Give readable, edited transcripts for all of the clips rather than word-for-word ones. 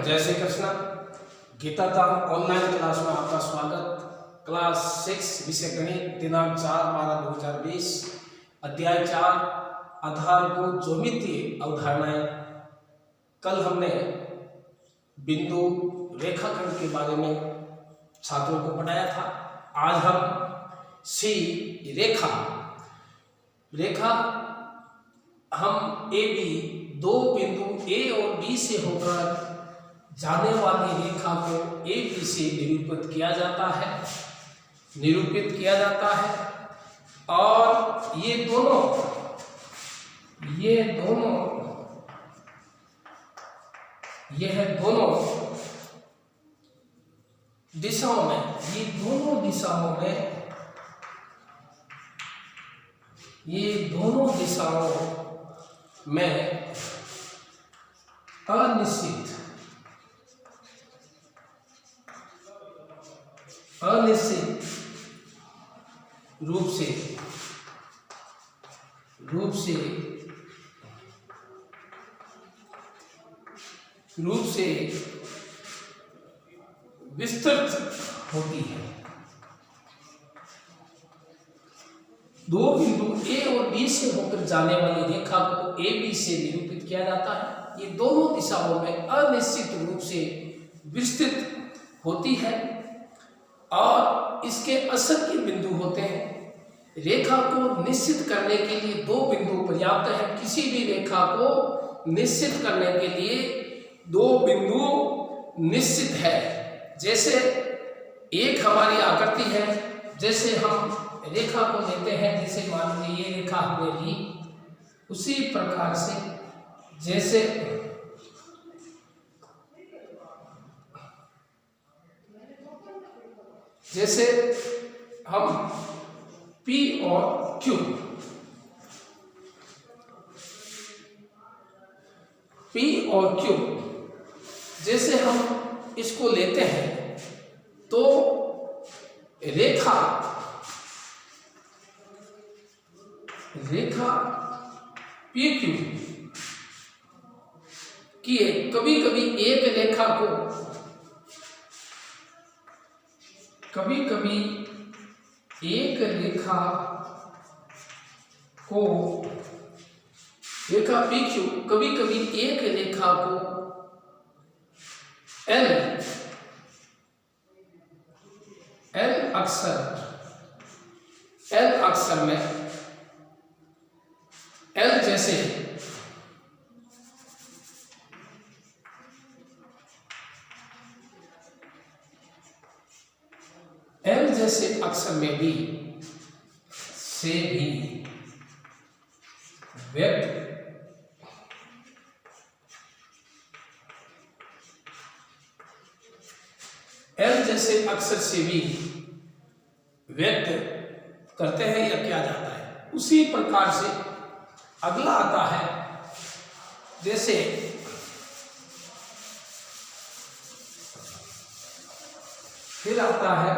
जय श्री कृष्ण। गीता धाम online class में आपका स्वागत। क्लास 6 विषय गणित, दिनांक 4/12/2020, अध्याय 4 आधारभूत ज्यामितीय अवधारणाएं। कल हमने बिंदु रेखाखंड के बारे में छात्रों को पढ़ाया था। आज हम सी रेखा हम ए बी, दो बिंदु ए और बी से होकर जाने वाली रेखा को ए बी से निरूपित किया जाता है और ये दोनों दिशाओं में अनिश्चित रूप से विस्तृत होती है। दो बिंदु ए और बी से होकर जाने वाली रेखा को ए बी से निरूपित किया जाता है। ये दोनों दिशाओं में अनिश्चित रूप से विस्तृत होती है और इसके असंख्य बिंदु होते हैं। रेखा को निश्चित करने के लिए दो बिंदु पर्याप्त है। किसी भी रेखा को निश्चित करने के लिए दो बिंदु निश्चित है। जैसे एक हमारी आकृति है, जैसे हम रेखा को लेते हैं, जैसे मान लीजिए ये रेखा हमने ली, उसी प्रकार से जैसे हम P और Q जैसे हम इसको लेते हैं तो रेखा PQ की कभी कभी एक रेखा PQ कभी एक रेखा को L अक्षर में L जैसे अक्षर में भी व्यक्त करते हैं या किया जाता है। उसी प्रकार से अगला आता है, जैसे फिर आता है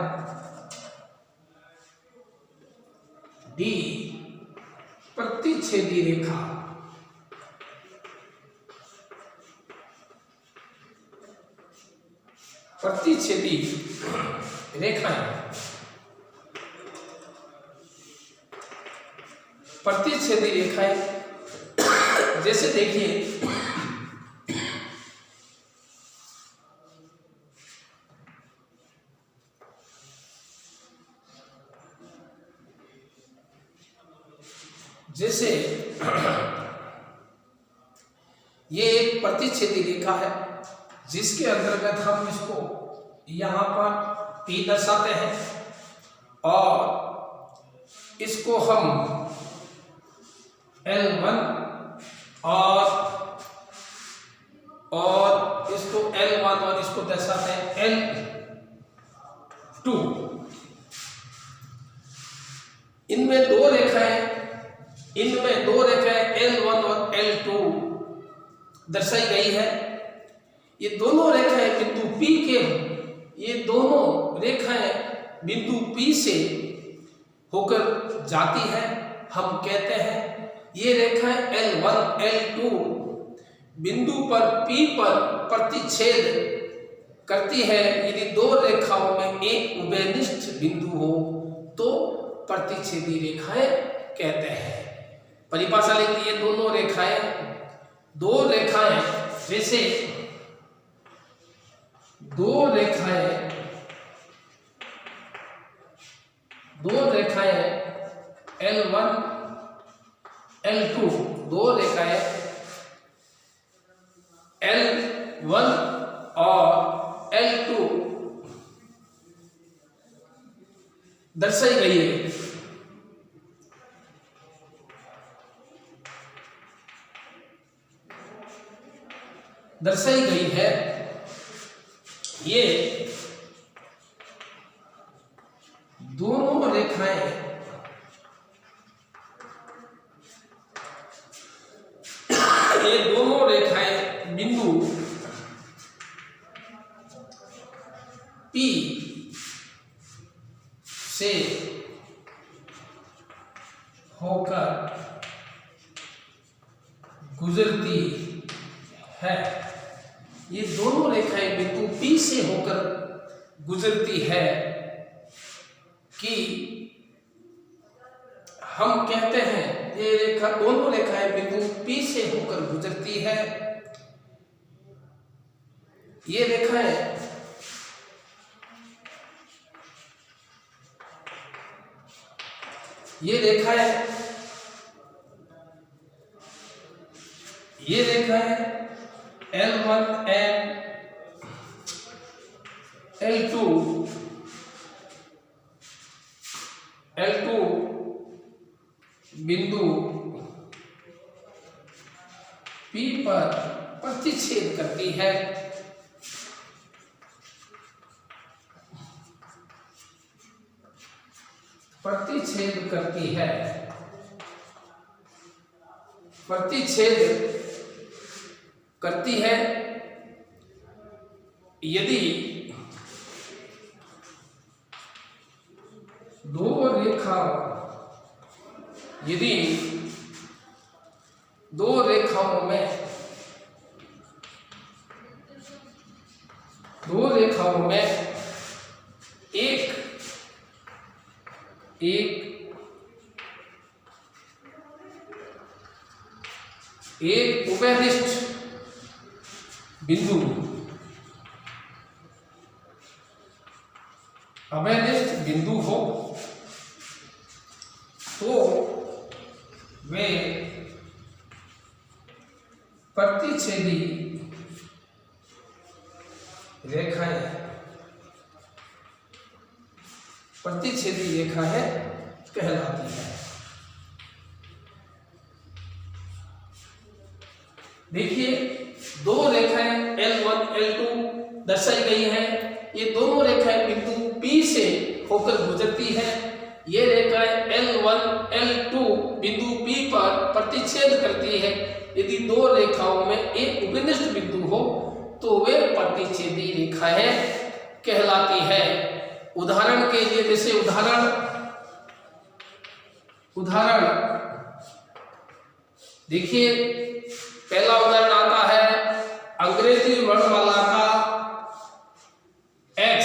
D, प्रतिच्छेदी रेखा। प्रतिच्छेदी रेखाएं जैसे देखिए जैसे ये एक प्रतिच्छेदी रेखा है जिसके अंतर्गत हम इसको यहां पर P दर्शाते हैं और इसको हम L1 और इसको L1 और इसको दर्शाते हैं L2। इनमें दो रेखाएं L1 और L2 दर्शाई गई है। ये दोनों रेखाएं बिंदु P बिंदु P से होकर जाती है। हम कहते हैं ये रेखाएं L1 L2 बिंदु पर P पर प्रतिच्छेद करती है, यदि दो रेखाओं में एक उभयनिष्ठ बिंदु हो तो प्रतिच्छेदी रेखाएं कहते हैं। परिभाषा लेती है दोनों रेखाएं, दो रेखाएं जैसे दो रेखाएं L1 L2, दो रेखाएं L1 और L2 दर्शाई गई है। ये दोनों रेखाएं बिंदु P से होकर गुजरती है। ये दोनों रेखाएं बिंदु P से होकर गुजरती है कि हम कहते हैं ये दोनों रेखाएं बिंदु P से होकर गुजरती है। ये रेखाएं L1 and L2 बिंदु P पर प्रतिच्छेद करती है। यदि दो रेखाओं में एक उभयनिष्ठ बिंदु हो तो वे प्रतिच्छेदी रेखाएं कहलाती है। देखिए दो रेखाएं L1 L2 दर्शाई गई हैं। ये दोनों रेखाएं बिंदु P से होकर गुजरती है। ये रेखाएं L1 L2 बिंदु P पर प्रतिच्छेद करती है। यदि दो रेखाओं में एक उभयनिष्ठ बिंदु हो तो वे प्रतिच्छेदी रेखाएं कहलाती है। उदाहरण के लिए जैसे उदाहरण देखिए, पहला उदाहरण आता है अंग्रेजी वर्णमाला का X,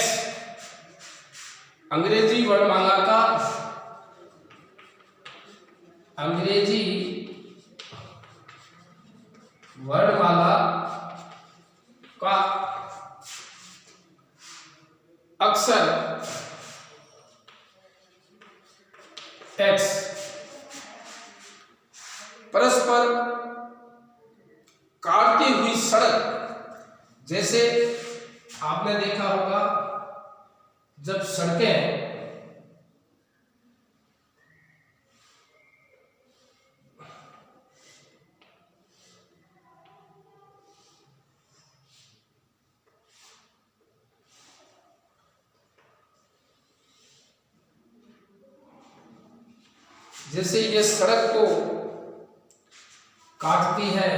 अंग्रेजी वर्णमाला का अक्षर X परस्पर काटती हुई सड़क, जैसे आपने देखा होगा जब सड़कें जैसे ये सड़क को काटती है,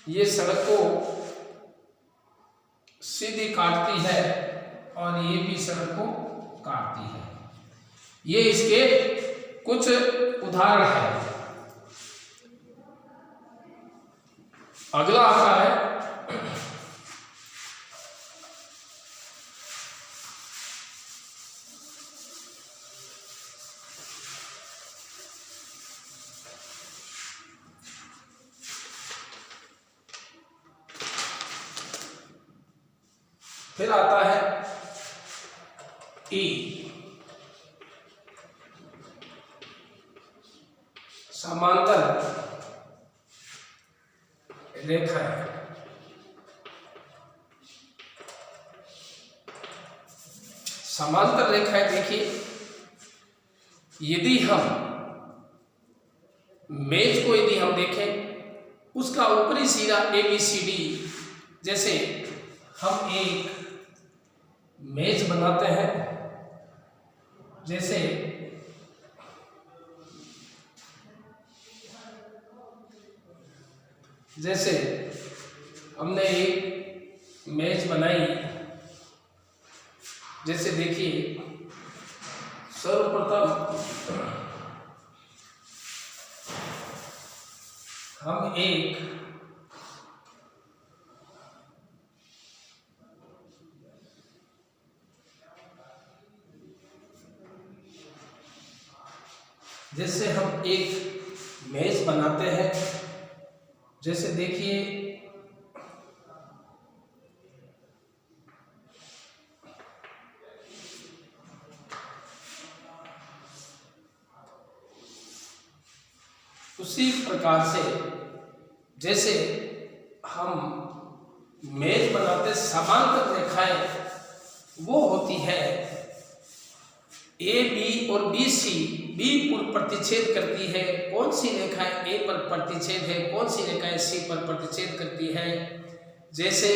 ये सड़क को सीधी काटती है और ये भी सड़क को काटती है। ये इसके कुछ उदाहरण हैं। अगला आता है फिर आता है ई, समांतर रेखाएं। समांतर रेखाएं देखिए, यदि हम मेज को यदि हम देखें, उसका ऊपरी सिरा ABCD, जैसे हम एक मेज बनाते हैं, जैसे हमने एक मेज बनाई, जैसे देखिए सर्वप्रथम हम एक मेज बनाते हैं, जैसे देखिए उसी प्रकार से जैसे हम मेज बनाते समांतर रेखाएं वो होती है ए बी और बी सी, बी पर प्रतिच्छेद करती है, कौन सी रेखाएं ए पर प्रतिच्छेद है, कौन सी रेखाएं सी पर प्रतिच्छेद करती है। जैसे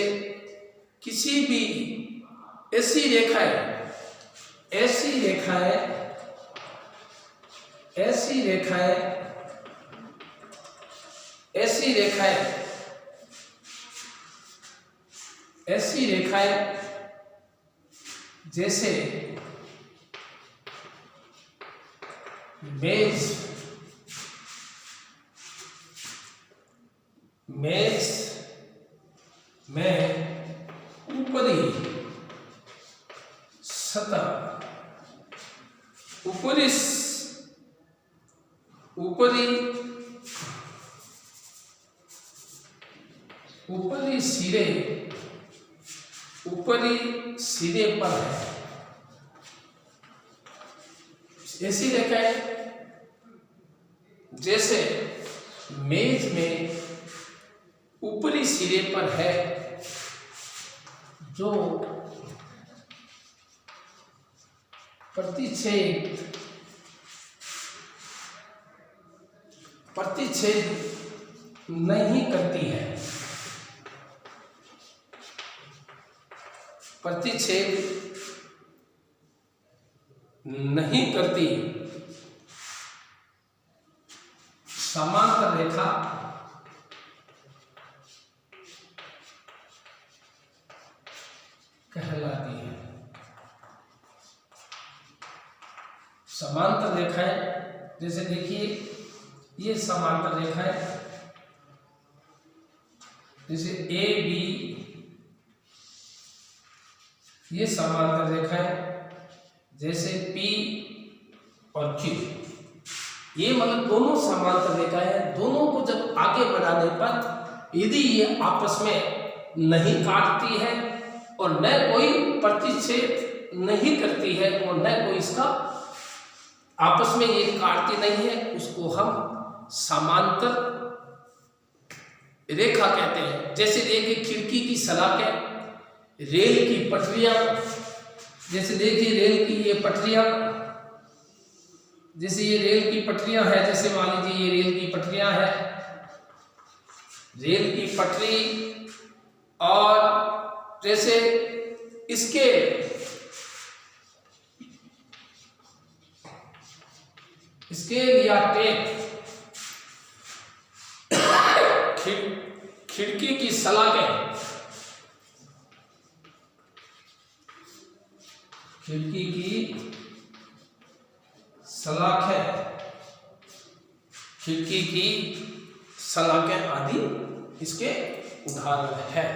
किसी भी ऐसी रेखाएं जैसे मेज में ऊपरी सतह, ऊपरी सिरे पर है। ऐसी रेखाएं जैसे मेज में ऊपरी सिरे पर है, जो प्रतिच्छेद नहीं करती है, समांतर रेखा कहलाती है। समांतर रेखाएं जैसे देखिए ये समांतर रेखाएं, जैसे ए बी, ये समांतर रेखाएं जैसे पी और क्यू, ये मतलब दोनों समांतर रेखाएं हैं। दोनों को जब आगे बढ़ाने पर यदि ये आपस में नहीं काटती है और न कोई प्रतिच्छेद नहीं करती है और न कोई इसका आपस में ये काटती नहीं है, उसको हम समांतर रेखा कहते हैं। जैसे देखिए खिड़की की सलाखें, रेल की पटरियां, जैसे देखिए रेल की ये पटरियां, जैसे ये रेल की पटरियां है, जैसे मान लीजिए ये रेल की पटरियां है, रेल की पटरी, और जैसे इसके या टेप, खिड़की की सलाखें, खिड़की की सलाखें आदि इसके उदाहरण है।